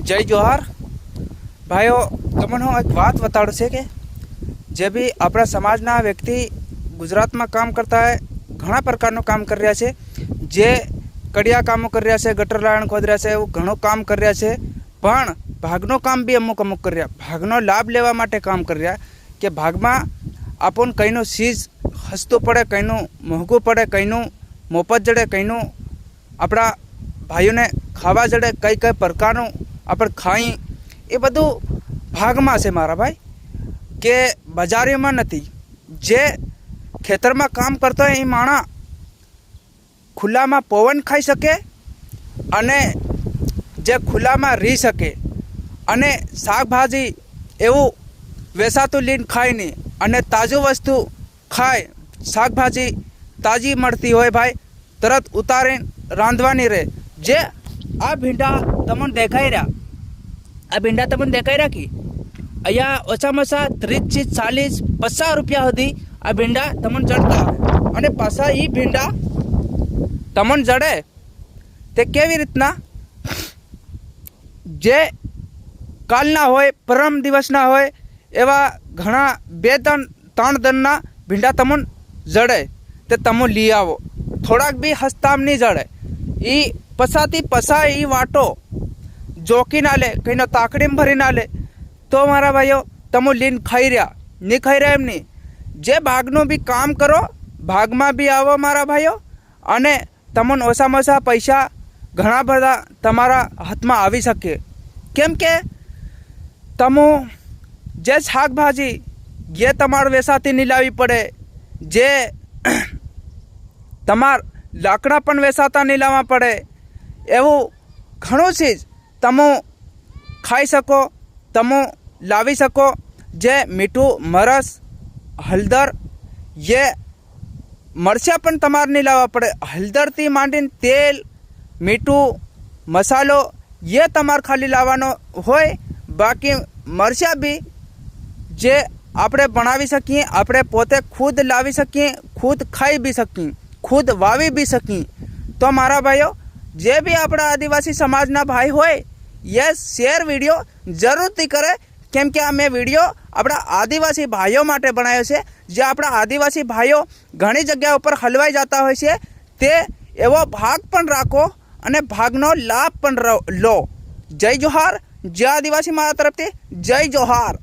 जय जोहार भाईओ। तमने हूँ एक बात बताड़ू छे कि जे भी अपना समाजना व्यक्ति गुजरात में काम करता है, घना प्रकारનું काम कर रहा है। जे कड़िया कामों कर रहा है, गटर लाइन खोद रहा है, वो घणो काम कर रहा है, पण भागनो काम भी अमुक अमुक कर रहा। भागनो लाभ लेवा माटे काम कर रहा कि भागमा आपन कईनो चीज हसतो पड़े, कईनो मोंघू पड़े, कईनो मोफत जड़े, कईनो अपना भाईओ ने खावा जड़े, कई कई प्रकारનું अपन खाई। ए बधु भागमा से मारा भाई के बजारी में नहीं। जे खेतर में काम करता है, माणा खुला में पवन खाई सके अने जे खुला में रही सके अने शाकभाजी एवं वेसातु लीन खाई नहीं अने ताजू वस्तु खाए, शाकभाजी ताजी मळती होय भाई, तरत उतारे रांधवानी रहे। जे आ भींडा तमने देखाई रहा, आ भींडा तमने देखाई रहा कि अया ओछामां ओछा 30 40 50 रुपया सुधी आ भींडा तमने जड़ता अने पाछा ई भींडा तमने जड़े ते केवी रीतना जे कालना होय, परम दिवसना होय एवा घणा 2-3 दनना भींडा तमने जड़े ते तमो ली आवो। थोड़ाक भी हस्ताम नहीं जड़े। ई पसाती पसा ई वाटो जोकी ना ले, कहीं ताकड़ी में भरी ना ले तो मारा भाईओ तमो लीन खाई रहा नहीं खाई रहा एम नहीं। जे भागनो भी काम करो, भाग में भी आवो मारा भाईओ, अने तमन ओछामां ओछा पैसा घणा बधा तमारा हाथ में आवी सके। केम के तमो जे शाकभाजी ये तमार वेसाती नहीं लावी पड़े, जे तमार लाकड़ा पण वेसाता नहीं लावा पड़े, एवं घणो चीज तमो खाई सको, तमो लावी सको। जे मीठू मरस हलदर ये मरचा पण तमार नहीं लावा पड़े। हलदर थी मांडीने तेल मीठू मसालो ये तमार खाली लावानो होय। बाकी मरचा भी जे आपणे बनावी सकीए, आपणे पोते खुद लावी सकीए, खुद खाई भी सकीए, खुद वावी भी सकी। तो मारा भाईओ जे भी अपना आदिवासी समाजना भाई होय ये शेयर वीडियो जरूर थी करे, केम के मैं वीडियो अपना आदिवासी भाईओ माटे बनाव्यो छे। जे अपना आदिवासी भाईओ घणी जग्या पर हलवाई जाता होय छे ते एवो भाग पण राखो अने भागनो लाभ पण लो। जय जोहार, जय आदिवासी मारा तरफथी जय जोहार।